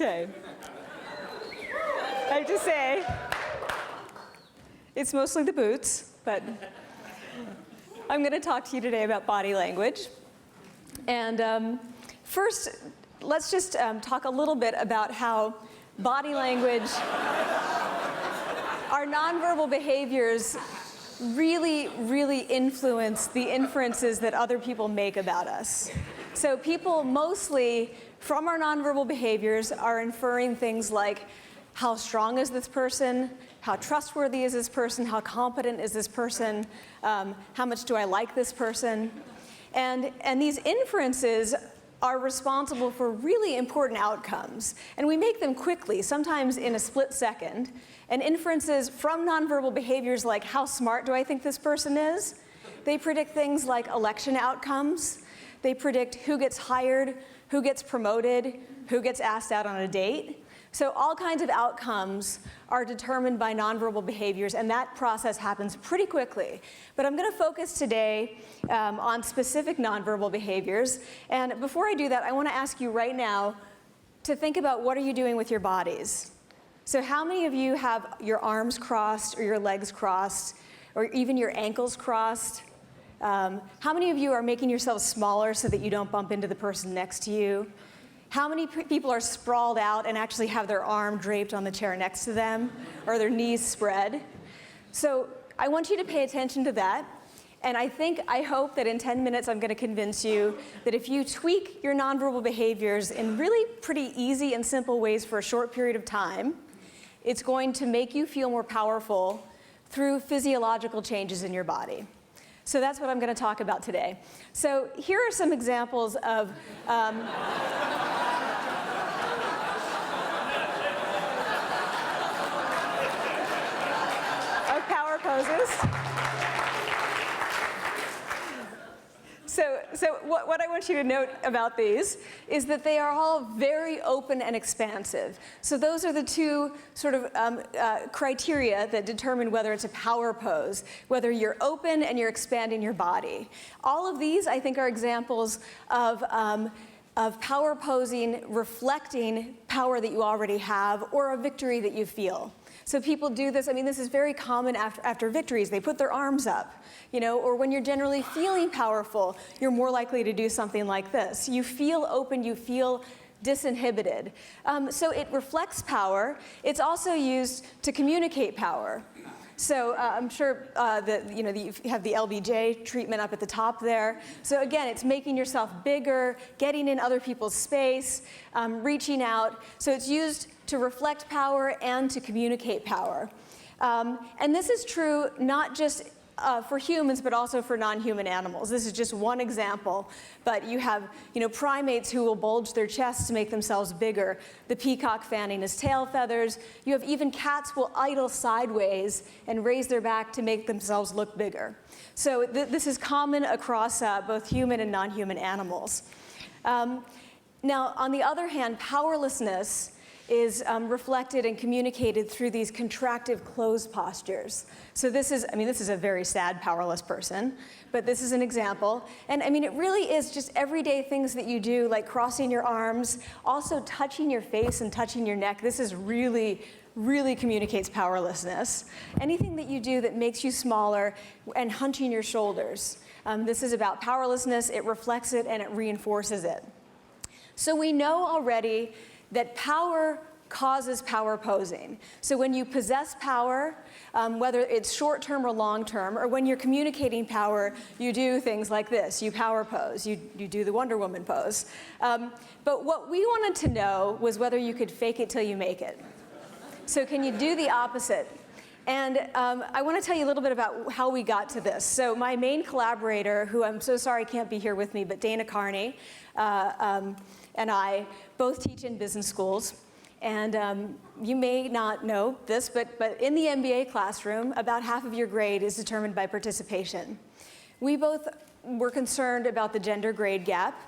Okay. I have to say, it's mostly the boots, but I'm going to talk to you today about body language. And first, let's just talk a little bit about how body language, our nonverbal behaviors really influence the inferences that other people make about us. So people mostly, from our nonverbal behaviors, are inferring things like, how strong is this person? How trustworthy is this person? How competent is this person? How much do I like this person? And these inferences are responsible for really important outcomes. And we make them quickly, sometimes in a split second. And inferences from nonverbal behaviors like, how smart do I think this person is? They predict things like election outcomes. They predict who gets hired, who gets promoted, who gets asked out on a date. So all kinds of outcomes are determined by nonverbal behaviors, and that process happens pretty quickly. But I'm going to focus today on specific nonverbal behaviors. And before I do that, I want to ask you right now to think about what are you doing with your bodies. So how many of you have your arms crossed or your legs crossed or even your ankles crossed? How many of you are making yourselves smaller so that you don't bump into the person next to you? How many people are sprawled out and actually have their arm draped on the chair next to them or their knees spread? So I want you to pay attention to that. And I hope that in 10 minutes I'm going to convince you that if you tweak your nonverbal behaviors in really pretty easy and simple ways for a short period of time, it's going to make you feel more powerful through physiological changes in your body. So that's what I'm going to talk about today. So here are some examples of power poses. So what I want you to note about these is that they are all very open and expansive. So those are the two sort of criteria that determine whether it's a power pose, whether you're open and you're expanding your body. All of these, I think, are examples of power posing reflecting power that you already have or a victory that you feel. So people do this, I mean, this is very common after victories. They put their arms up, or when you're generally feeling powerful, you're more likely to do something like this. You feel open, you feel disinhibited. So it reflects power. It's also used to communicate power. So I'm sure that you have the LBJ treatment up at the top there. So again, it's making yourself bigger, getting in other people's space, reaching out. So it's used to reflect power and to communicate power. And this is true not just for humans, but also for non-human animals. This is just one example, but you have primates who will bulge their chests to make themselves bigger. The peacock fanning his tail feathers. You have even cats will idle sideways and raise their back to make themselves look bigger. So this is common across both human and non-human animals. Now, on the other hand, powerlessness is reflected and communicated through these contractive closed postures. So this is a very sad, powerless person, but this is an example. And it really is just everyday things that you do, like crossing your arms, also touching your face and touching your neck. This is really communicates powerlessness. Anything that you do that makes you smaller and hunching your shoulders. This is about powerlessness. It reflects it and it reinforces it. So we know already that power causes power posing. So when you possess power, whether it's short-term or long-term, or when you're communicating power, you do things like this. You power pose. You do the Wonder Woman pose. But what we wanted to know was whether you could fake it till you make it. So can you do the opposite? And I want to tell you a little bit about how we got to this. So my main collaborator, who I'm so sorry can't be here with me, but Dana Carney, and I both teach in business schools. And you may not know this, but in the MBA classroom, about half of your grade is determined by participation. We both were concerned about the gender grade gap.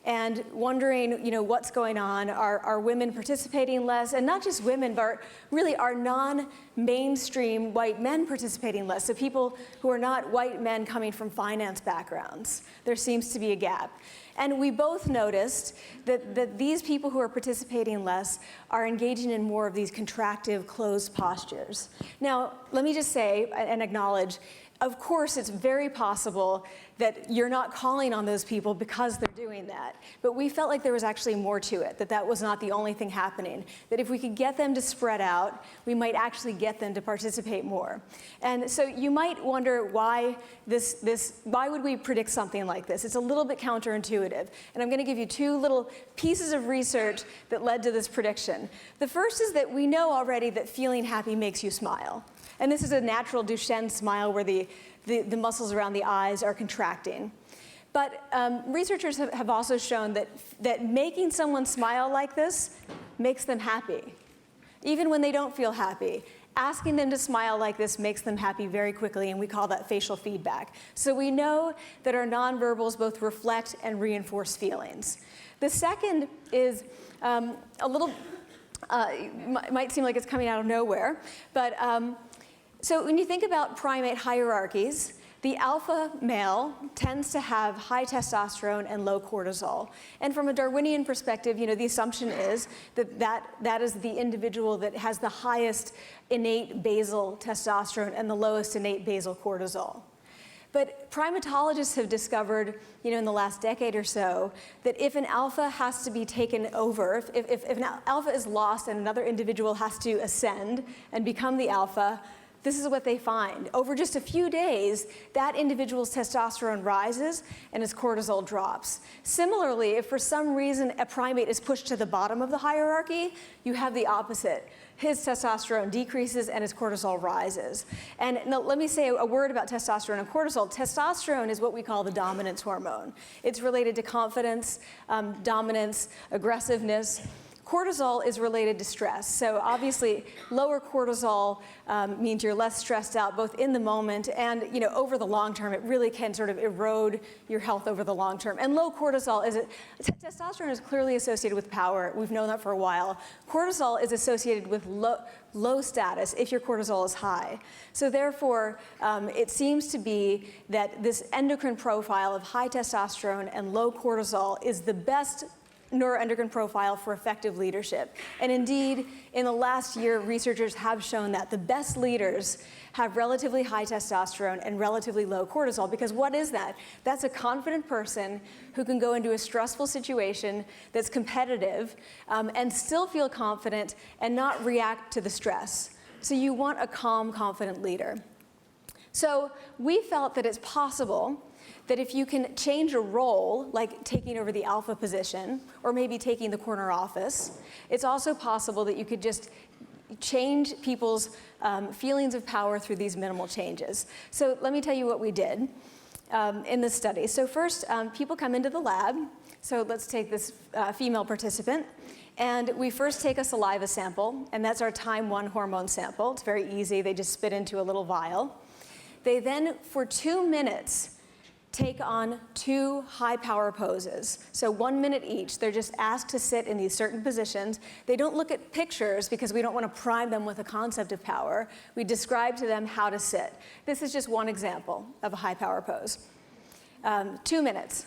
and wondering, what's going on. Are women participating less? And not just women, but really are non-mainstream white men participating less? So people who are not white men coming from finance backgrounds. There seems to be a gap. And we both noticed that these people who are participating less are engaging in more of these contractive, closed postures. Now, let me just say and acknowledge, of course, it's very possible that you're not calling on those people because they're doing that. But we felt like there was actually more to it, that was not the only thing happening. That if we could get them to spread out, we might actually get them to participate more. And so you might wonder why why would we predict something like this? It's a little bit counterintuitive. And I'm going to give you two little pieces of research that led to this prediction. The first is that we know already that feeling happy makes you smile. And this is a natural Duchenne smile where the muscles around the eyes are contracting. But researchers have also shown that making someone smile like this makes them happy. Even when they don't feel happy, asking them to smile like this makes them happy very quickly, and we call that facial feedback. So we know that our nonverbals both reflect and reinforce feelings. The second is a little, might seem like it's coming out of nowhere, but so when you think about primate hierarchies, the alpha male tends to have high testosterone and low cortisol. And from a Darwinian perspective, the assumption is that is the individual that has the highest innate basal testosterone and the lowest innate basal cortisol. But primatologists have discovered, in the last decade or so, that if an alpha has to be taken over, if an alpha is lost and another individual has to ascend and become the alpha, this is what they find. Over just a few days, that individual's testosterone rises and his cortisol drops. Similarly, if for some reason a primate is pushed to the bottom of the hierarchy, you have the opposite. His testosterone decreases and his cortisol rises. And now, let me say a word about testosterone and cortisol. Testosterone is what we call the dominance hormone. It's related to confidence, dominance, aggressiveness. Cortisol is related to stress. So obviously, lower cortisol means you're less stressed out, both in the moment and over the long term. It really can sort of erode your health over the long term. And low cortisol testosterone is clearly associated with power. We've known that for a while. Cortisol is associated with low status if your cortisol is high. So therefore, it seems to be that this endocrine profile of high testosterone and low cortisol is the best neuroendocrine profile for effective leadership. And indeed, in the last year, researchers have shown that the best leaders have relatively high testosterone and relatively low cortisol, because what is that? That's a confident person who can go into a stressful situation that's competitive and still feel confident and not react to the stress. So you want a calm, confident leader. So we felt that it's possible that if you can change a role, like taking over the alpha position, or maybe taking the corner office, it's also possible that you could just change people's feelings of power through these minimal changes. So let me tell you what we did in this study. So first, people come into the lab. So let's take this female participant. And we first take a saliva sample, and that's our time 1 hormone sample. It's very easy. They just spit into a little vial. They then, for 2 minutes, take on 2 high power poses. So 1 minute each. They're just asked to sit in these certain positions. They don't look at pictures because we don't want to prime them with a concept of power. We describe to them how to sit. This is just one example of a high power pose. 2 minutes.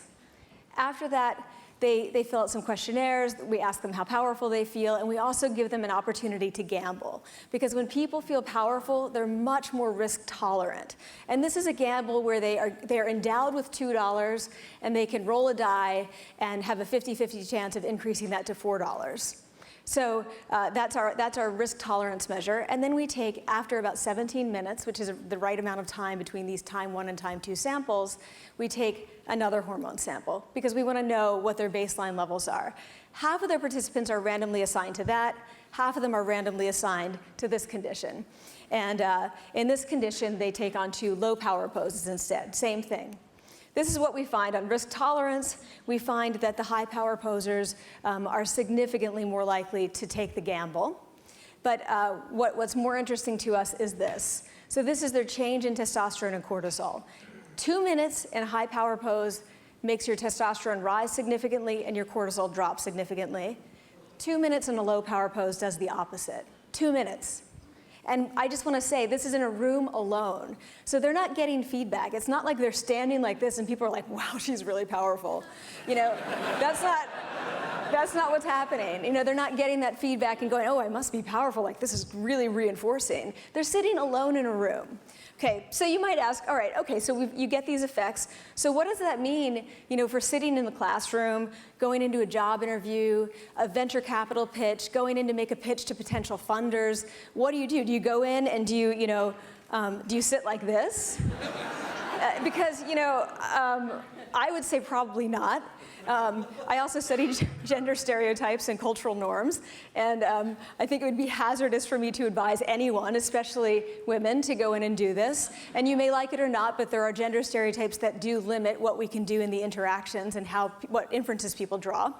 After that, they fill out some questionnaires. We ask them how powerful they feel, and we also give them an opportunity to gamble. Because when people feel powerful, they're much more risk tolerant. And this is a gamble where they are endowed with $2, and they can roll a die and have a 50-50 chance of increasing that to $4. So that's our risk tolerance measure. And then we take, after about 17 minutes, which is the right amount of time between these time 1 and time 2 samples, we take another hormone sample because we want to know what their baseline levels are. Half of their participants are randomly assigned to that. Half of them are randomly assigned to this condition. And in this condition, they take on 2 low power poses instead. Same thing. This is what we find on risk tolerance. We find that the high power posers are significantly more likely to take the gamble. But what's more interesting to us is this. So this is their change in testosterone and cortisol. 2 minutes in a high power pose, makes your testosterone rise significantly and your cortisol drop significantly. 2 minutes in a low power pose does the opposite. 2 minutes. And I just want to say, this is in a room alone. So they're not getting feedback. It's not like they're standing like this and people are like, wow, she's really powerful. You know, that's not what's happening. You know, they're not getting that feedback and going, oh, I must be powerful. Like, this is really reinforcing. They're sitting alone in a room. Okay, so you might ask, all right, okay, so you get these effects. So what does that mean, you know, for sitting in the classroom, going into a job interview, a venture capital pitch, going in to make a pitch to potential funders? What do? Do you go in and do you sit like this? Because, you know, I would say probably not. I also studied gender stereotypes and cultural norms, and I think it would be hazardous for me to advise anyone, especially women, to go in and do this. And you may like it or not, but there are gender stereotypes that do limit what we can do in the interactions and what inferences people draw.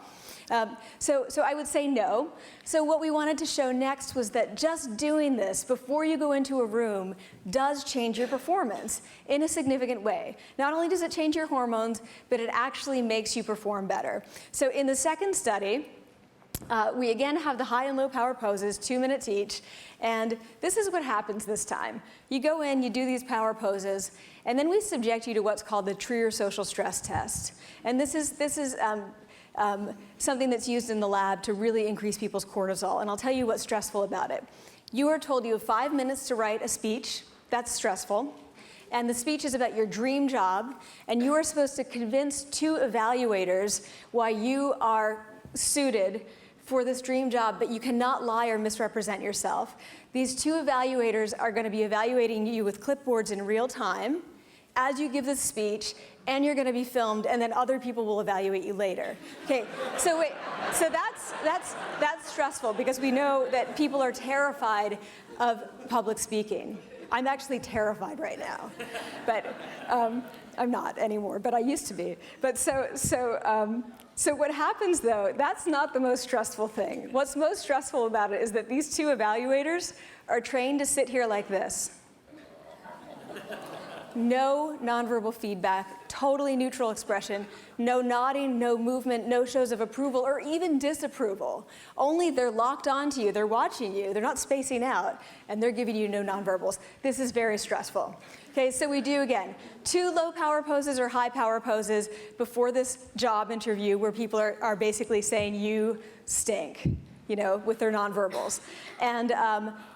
So I would say no. So what we wanted to show next was that just doing this before you go into a room does change your performance in a significant way. Not only does it change your hormones, but it actually makes you perform better. So in the second study, we again have the high and low power poses, 2 minutes each, and this is what happens this time. You go in, you do these power poses, and then we subject you to what's called the Trier social stress test. And this is something that's used in the lab to really increase people's cortisol. And I'll tell you what's stressful about it. You are told you have 5 minutes to write a speech. That's stressful. And the speech is about your dream job. And you are supposed to convince 2 evaluators why you are suited for this dream job, but you cannot lie or misrepresent yourself. These 2 evaluators are going to be evaluating you with clipboards in real time as you give this speech, and you're going to be filmed, and then other people will evaluate you later. Okay, so wait, so that's stressful because we know that people are terrified of public speaking. I'm actually terrified right now, but I'm not anymore, but I used to be. But so what happens though, that's not the most stressful thing. What's most stressful about it is that these 2 evaluators are trained to sit here like this. No nonverbal feedback, totally neutral expression, no nodding, no movement, no shows of approval or even disapproval. Only they're locked onto you, they're watching you, they're not spacing out, and they're giving you no nonverbals. This is very stressful. Okay, so we do again 2 low power poses or high power poses before this job interview where people are basically saying you stink, you know, with their nonverbals. And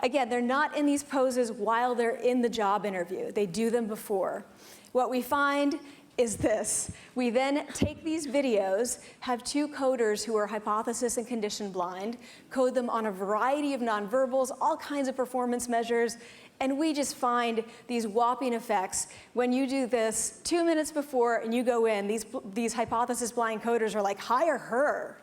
again, they're not in these poses while they're in the job interview. They do them before. What we find is this. We then take these videos, have 2 coders who are hypothesis and condition blind, code them on a variety of nonverbals, all kinds of performance measures, and we just find these whopping effects. When you do this 2 minutes before and you go in, these hypothesis blind coders are like, hire her.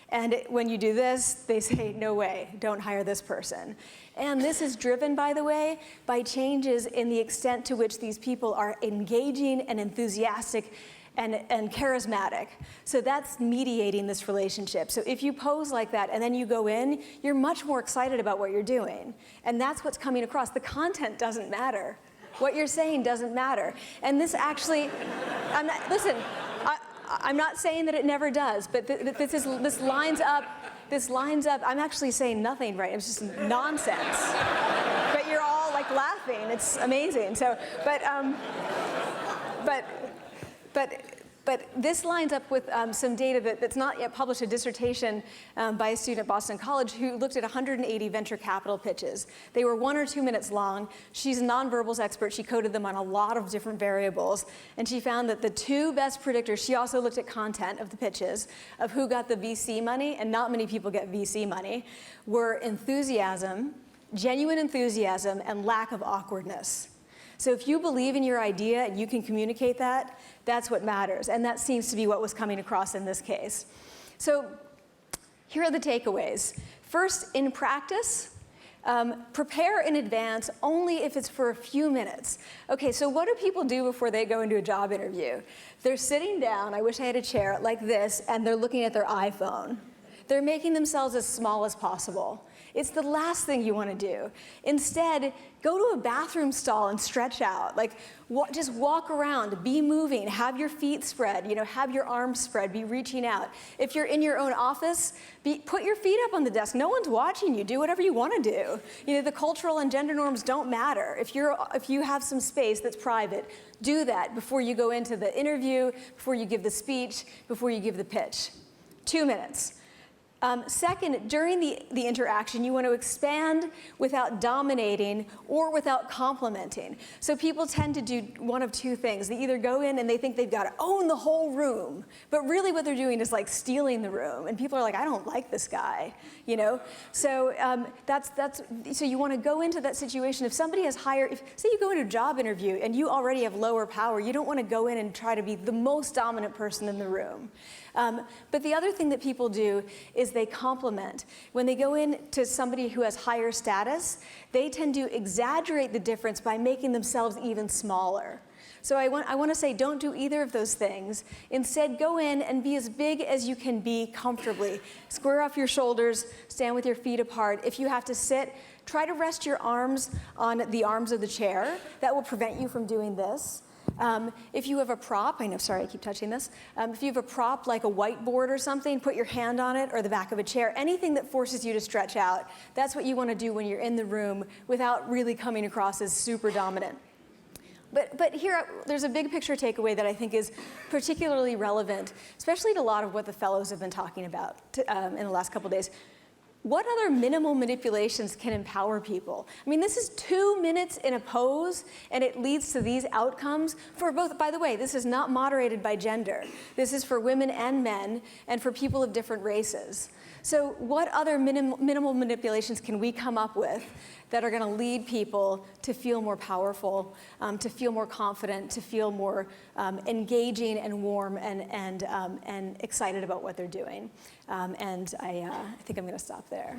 And when you do this, they say, no way, don't hire this person. And this is driven, by the way, by changes in the extent to which these people are engaging and enthusiastic and charismatic. So that's mediating this relationship. So if you pose like that and then you go in, you're much more excited about what you're doing. And that's what's coming across. The content doesn't matter. What you're saying doesn't matter. And this actually, listen, I'm not saying that it never does, but this lines up. This lines up. I'm actually saying nothing, right? It's just nonsense. But you're all like laughing. It's amazing. So, but this lines up with some data that's not yet published, a dissertation by a student at Boston College who looked at 180 venture capital pitches. They were 1 or 2 minutes long. She's a nonverbals expert. She coded them on a lot of different variables. And she found that the 2 best predictors, she also looked at content of the pitches, of who got the VC money, and not many people get VC money, were enthusiasm, genuine enthusiasm, and lack of awkwardness. So if you believe in your idea and you can communicate that, that's what matters. And that seems to be what was coming across in this case. So here are the takeaways. First, in practice, prepare in advance only if it's for a few minutes. Okay, so what do people do before they go into a job interview? They're sitting down, I wish I had a chair, like this, and they're looking at their iPhone. They're making themselves as small as possible. It's the last thing you want to do. Instead, go to a bathroom stall and stretch out. Like, just walk around, be moving, have your feet spread, have your arms spread, be reaching out. If you're in your own office, put your feet up on the desk. No one's watching you. Do whatever you want to do. The cultural and gender norms don't matter. If you have some space that's private, do that before you go into the interview, before you give the speech, before you give the pitch. 2 minutes. Second, during the interaction, you want to expand without dominating or without complimenting. So people tend to do one of two things. They either go in and they think they've got to own the whole room, but really what they're doing is like stealing the room. And people are like, I don't like this guy, So so you want to go into that situation. If somebody has say you go into a job interview and you already have lower power, you don't want to go in and try to be the most dominant person in the room. But the other thing that people do is they compliment. When they go in to somebody who has higher status, they tend to exaggerate the difference by making themselves even smaller. So I want to say, don't do either of those things. Instead, go in and be as big as you can be comfortably. Square off your shoulders, stand with your feet apart. If you have to sit, try to rest your arms on the arms of the chair. That will prevent you from doing this. If you have a prop, sorry, I keep touching this. If you have a prop like a whiteboard or something, put your hand on it or the back of a chair, anything that forces you to stretch out. That's what you want to do when you're in the room without really coming across as super dominant. But here, there's a big picture takeaway that I think is particularly relevant, especially to a lot of what the fellows have been talking about in the last couple of days. What other minimal manipulations can empower people? This is 2 minutes in a pose, and it leads to these outcomes for both. By the way, this is not moderated by gender. This is for women and men, and for people of different races. So what other minimal manipulations can we come up with that are going to lead people to feel more powerful, to feel more confident, to feel more engaging and warm and excited about what they're doing? And I think I'm going to stop there.